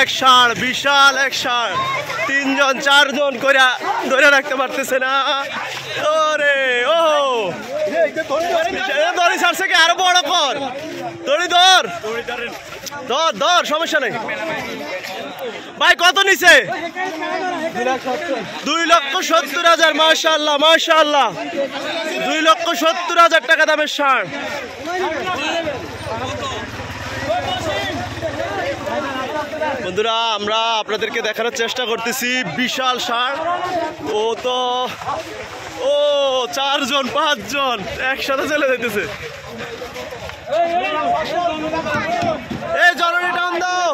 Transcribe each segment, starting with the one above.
এক ষাঁড়, বিশাল এক ষাঁড়, 3 জন 4 জন করে ধরে রাখতে পারতেছে না। ওরে ও দড়ি ছাড়ছে কি, আরো বড় কর, দড়ি ধর ধর ধর, সমস্যা নেই ভাই। কত নিছে? 2,70,000। মাশাআল্লাহ মাশাআল্লাহ, 2,70,000 টাকা দামের ষাঁড়। বন্ধুরা আমরা আপনাদেরকে দেখানোর চেষ্টা করতেছি বিশাল ষাঁড়। ও তো 4 জন 5 জন একসাথে চলে যেতেছে। এই জরুরি টান দাও।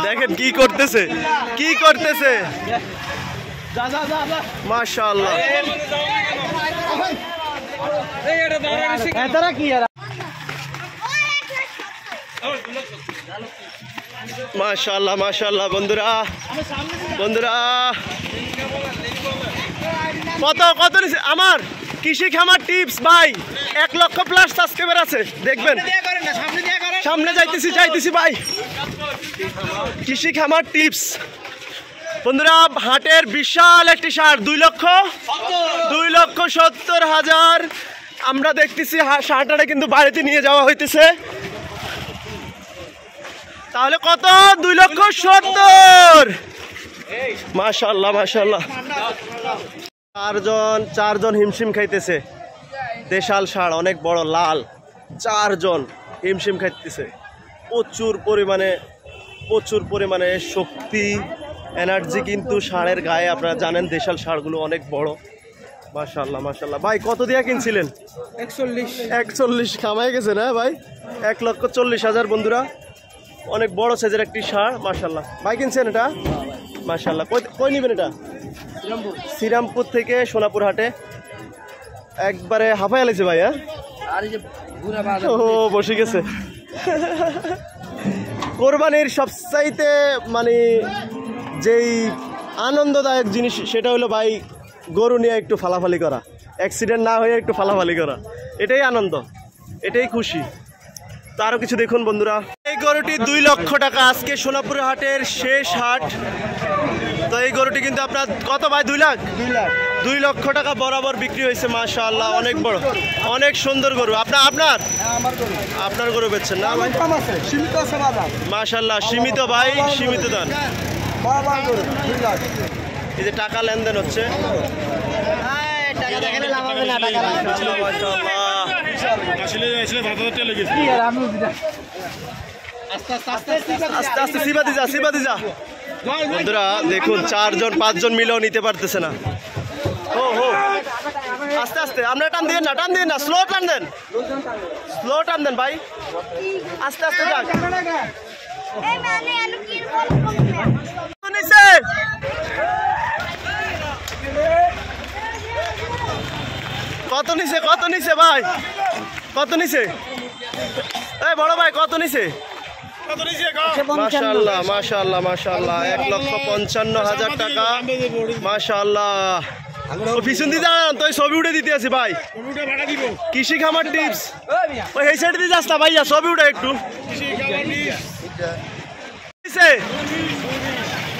দেখেন কি করতেছে, কি করতেছে। মাশাআল্লাহ মাশাআল্লাহ মাশাআল্লাহ। বন্ধুরা বন্ধুরা কত কত নিছে আমার কৃষি খামার টিপস ভাই, 1 লক্ষ প্লাস সাবস্ক্রাইবার আছে, দেখবেন। সামনে যাইতেছি ভাই, কৃষি খামার টিপস। বন্ধুরা হাটের বিশাল একটি ষাঁড়, 2,70,000। আমরা দেখতেছি ষাঁড়টা কিন্তু বাড়িতে নিয়ে যাওয়া হইতেছে। তাহলে কত? 2,70,000। মাশাআল্লাহ মাশাআল্লাহ। 4 জন হিমশিম খাইতেছে। দেশাল ষাঁড়, অনেক বড় লাল, 4 জন হিমশিম খাইতেছে। প্রচুর পরিমাণে শক্তি, এনার্জি কিন্তু ষাঁড়ের গায়ে। আপনারা জানেন দেশাল ষাঁড়গুলো অনেক বড়। মাশাআল্লাহ মাশাআল্লাহ। ভাই কত দিয়া কিনছিলেন? 41 কামাই গেছে না ভাই? 1,40,000। বন্ধুরা অনেক বড় সাইজের একটি ষাঁড়। মাশাআল্লাহ ভাই কিনছেন এটা? মাশাআল্লাহ। কই নেবেন এটা? শ্রীরামপুর থেকে সোনাপুর হাটে একবারে হাফাই আলাইছে ভাই। হ্যাঁ ও বসে গেছে। কোরবানির সবচাইতে মানে যেই আনন্দদায়ক জিনিস সেটা হলো ভাই গরু নিয়ে একটু ফালাফালি করা, অ্যাক্সিডেন্ট না হয়ে একটু ফালাফালি করা, এটাই আনন্দ, এটাই খুশি। তো আরো কিছু দেখুন বন্ধুরা। এই গরুটি 2 লক্ষ টাকা, আজকে সোনাপুর হাটের শেষ হাট। তো এই গরুটি কিন্তু আপনার কত ভাই? 2 লাখ 2 লক্ষ টাকা বরাবর বিক্রি হয়েছে। মাশাআল্লাহ অনেক বড়, অনেক সুন্দর গরু। আপনার গরু বেচছেন না ভাই? মাশাআল্লাহ সীমিত ভাই, সীমিত দাম। এই যে টাকা লেনদেন হচ্ছে। আস্তে আস্তে সিবাদি যা। বন্ধুরা দেখুন 4 জন 5 জন মিলেও নিতে পারতেছে না। আস্তে আস্তে, আমরা টান দিয়ে না, স্লো টান দেন ভাই, আস্তে আস্তে যান। কত নিছে ভাই? কত নিছে? এই বড় ভাই কত নিছে? মাশাআল্লাহ মাশাআল্লাহ মাশাআল্লাহ, 1,55,000 টাকা। মাশাআল্লাহ। পিছন দিয়ে যান তো, ছবি উঠে দিতে আছি ভাই। কৃষি খামার টিপস, ওই এই সাইড দিয়ে যাস না ভাইয়া, ছবি উঠে একটু।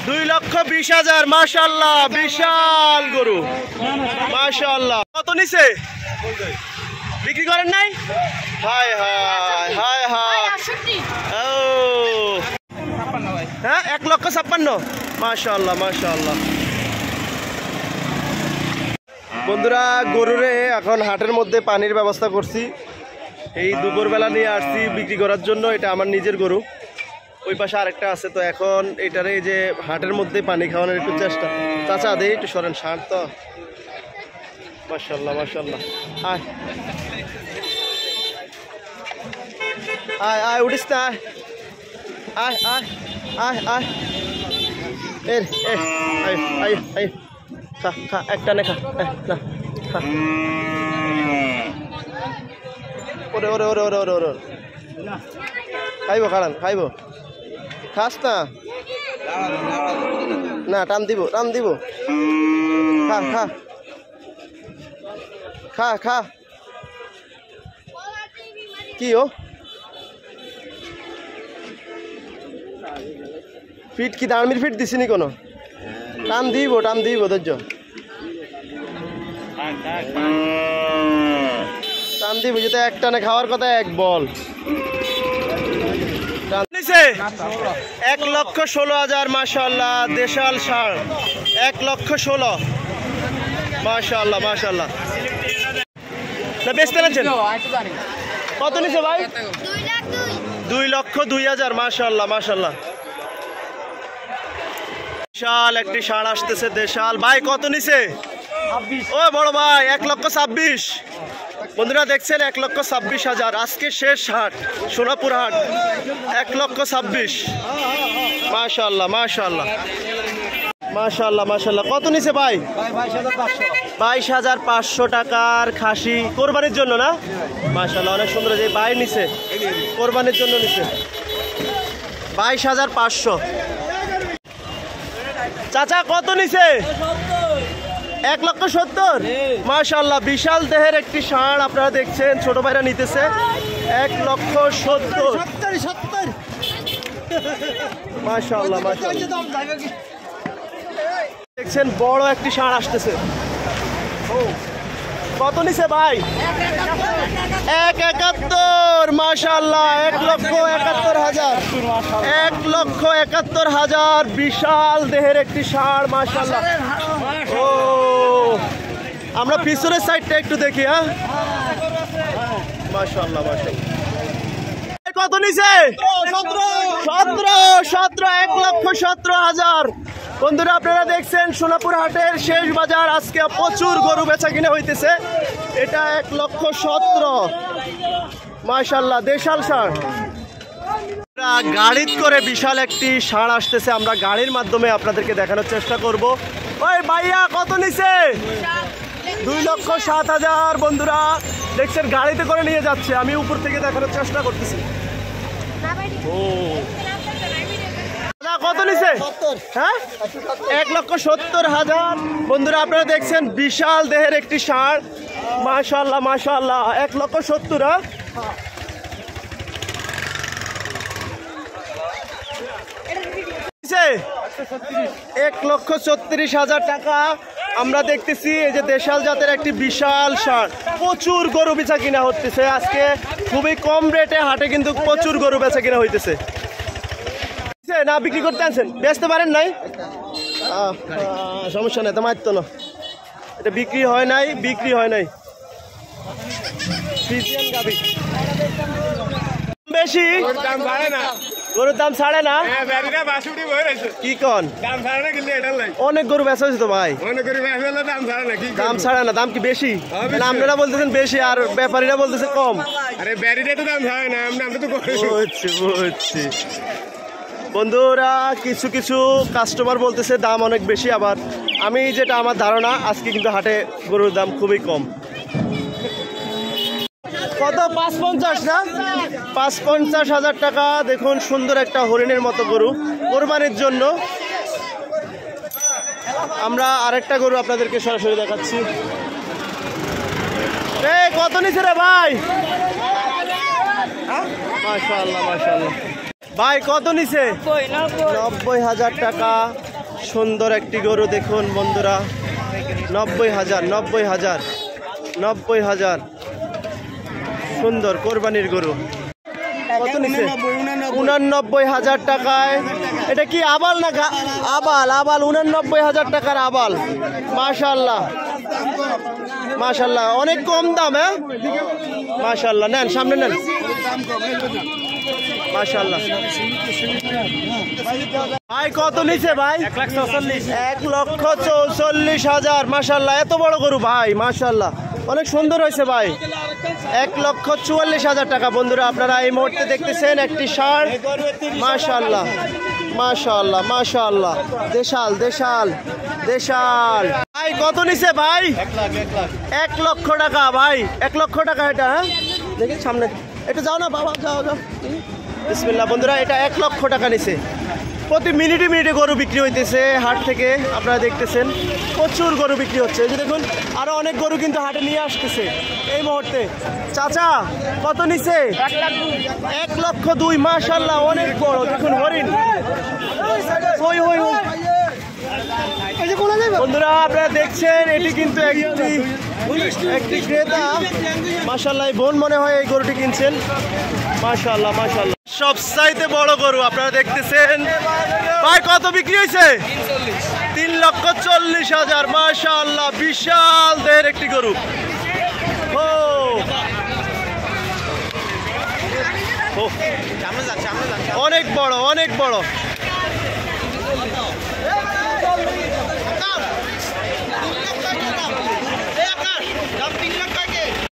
2,20,000। মাশাআল্লাহ বিশাল গরু, মাশাআল্লাহ। কত নিছে? বিক্রি করেন নাই? হায় হায় হায় হায়। ও হ্যাঁ, 1,56,000। মাশাআল্লাহ মাশাআল্লাহ। বন্ধুরা গরুরে এখন হাটের মধ্যে পানির ব্যবস্থা করছি। এই দুপুরবেলা নিয়ে আসছি বিক্রি করার জন্য। এটা আমার নিজের গরু, ওই পাশে আরেকটা আছে। তো এখন এটারে এই যে হাটের মধ্যে পানি খাওয়ানোর একটু চেষ্টা। চাচা দে একটু সরেন, ষাঁড় তো। মাশাআল্লাহ মাশাআল্লাহ। আয় উঠিস না, আয় আয় আয় আয়। খা একটা নে, খা না খা। ওরে ওরে ওরে ওরে ওরে ওরে, খাইব খাইব, খাস না, টান দিব খা খা খা খা। কি ফিট কি দাঁড়মির ফিট দিছিনি কোনো? টান দিব ধৈর্য টান দিব, যেটা এক টানে খাওয়ার কথা এক বল। 1,16,000 মাশাআল্লাহ, দেশাল ষাঁড় 1,16,000 মাশাআল্লাহ মাশাআল্লাহ। না বেচতে পেরেছেন কত নিছে ভাই? 2,02,000 মাশাআল্লাহ মাশাআল্লাহ। বিশাল একটি ষাঁড় আসতেছে দেশাল। ভাই কত নিছে? ও বড় ভাই 1,26,000। বন্ধুরা দেখছেন 1,26,000 আজকে শেষ হাট সোনাপুর হাট। 1,26,000 মাশাআল্লাহ মাশাআল্লাহ মাশাআল্লাহ মাশাআল্লাহ। কত নিছে ভাই? 22,500 টাকার খাসি কোরবানির জন্য না? মাশাআল্লাহ অনেক সুন্দর। যে ভাই নিছে কোরবানির জন্য নিছে 22,500। চাচা কত নিছে? 1,70,000 মাশাআল্লাহ। বিশাল দেহের একটি ষাঁড় আপনারা দেখছেন, ছোট ভাইরা নিতেছে 1,70,000 মাশাআল্লাহ মাশাআল্লাহ। দেখছেন বড় একটি ষাঁড় আসতেছে। কত নিছে ভাই? 1,71,000 মাশাআল্লাহ। 1,71,000 1,71,000 বিশাল দেহের একটি ষাঁড় মাশাআল্লাহ। ও আমরা পিছনের সাইডটা একটু দেখি। হ্যাঁ মাশাআল্লাহ মাশাআল্লাহ। কত নিছে? 1,17,000 বন্ধুরা আপনারা দেখছেন সোনাপুর হাটের শেষ বাজার। আজকে প্রচুর গরু বেচা কিনে হইতেছে। এটা 1,17,000 মাশাআল্লাহ দেশাল ষাঁড়। গাড়িত করে বিশাল একটি ষাঁড় আসতেছে, আমরা গাড়ির মাধ্যমে আপনাদেরকে দেখানোর চেষ্টা করব। ওই ভাইয়া কত নিছে? 2,07,000 বন্ধুরা দেখছেন গাড়িতে করে নিয়ে যাচ্ছে। আমি উপর থেকে দেখানোর চেষ্টা করতেছি। ও কত নিছে? হ্যাঁ 1,70,000 বন্ধুরা আপনারা দেখছেন বিশাল দেহের একটি ষাঁড় মাশাআল্লাহ মাশাআল্লাহ। 1,70,000 1,34,000 টাকা আমরা দেখতেছি। এই যে দেশাল জাতের একটি বিশাল ষাঁড়, প্রচুর গরু বেচা কিনা হতেছে আজকে। খুবই কম রেটে হাটে কিন্তু প্রচুর গরু বেচা কিনা হইতেছে। না বিক্রি করতে আনছেন, বেচতে পারেন নাই? সমস্যা নাই, তোমার তো না, এটা বিক্রি হয় নাই বেশি গরুর দাম ছাড়ে না। কি কন অনেক গরু বেচা হয়েছে তো ভাই, দাম ছাড়ে না। দাম কি বেশি? আপনারা বলতেছেন বেশি আর ব্যাপারীরা বলতেছে কম। বুঝছি বন্ধুরা, কিছু কিছু কাস্টমার বলতেছে দাম অনেক বেশি, আবার আমি যেটা আমার ধারণা আজকে কিন্তু হাটে গরুর দাম খুবই কম। কত? 550 না? 550,000 টাকা। দেখুন সুন্দর একটা হরিণের মতো গরু কোরবানির জন্য। আমরা আরেকটা গরু আপনাদেরকে সরাসরি দেখাচ্ছি। এই কত নিছে রে ভাই? মাশাআল্লাহ মাশাআল্লাহ। ভাই কত নিছে? 90,000 টাকা। সুন্দর একটি গরু দেখুন বন্ধুরা, 90,000 সুন্দর কোরবানির গরু। কত নিছে? 89,000 টাকায়। এটা কি আবাল না? আবাল 89,000 টাকার আবাল। মাশাআল্লাহ মাশাআল্লাহ, অনেক কম দাম। হ্যাঁ মাশাআল্লাহ, নেন সামনে নেন। মাশাআল্লাহ। ভাই কত নিছে ভাই? 1,44,000 মাশাআল্লাহ। এত বড় গরু ভাই মাশাআল্লাহ, অনেক সুন্দর হয়েছে ভাই। 1,44,000 টাকা। বন্ধুরা আপনারা এই মুহূর্তে দেখতেছেন একটি ষাঁড় মাশাআল্লাহ মাশাআল্লাহ মাশাআল্লাহ। দেশাল দেশাল দেশাল। ভাই কত নিছে ভাই? 1 লক্ষ টাকা ভাই। 1 লক্ষ টাকা এটা। হ্যাঁ দেখি সামনে একটু যাও না বাবা, যাও। বিসমিল্লাহ। বন্ধুরা এটা 1 লক্ষ টাকা নিছে। প্রতি মিনিটে মিনিটে গরু বিক্রি হইতেছে হাট থেকে, আপনারা দেখতেছেন প্রচুর গরু বিক্রি হচ্ছে। এই যে দেখুন আরো অনেক গরু কিন্তু হাটে নিয়ে আসতেছে এই মুহূর্তে। চাচা কত নিছে? 1,02,000। মাশাআল্লাহ অনেক বড়। দেখুন হরিণ। বন্ধুরা আপনারা দেখছেন এটি কিন্তু একটি ক্রেতা। মাশাআল্লাহ বোন মনে হয় এই গরুটি কিনছেন। মাশাআল্লাহ মাশাআল্লাহ সবচাইতে বড় গরু আপনারা দেখতেছেন। ভাই কত বিক্রি হয়েছে? 3,40,000। মাশাআল্লাহ বিশাল দেহের একটি গরু। অনেক বড় অনেক বড়।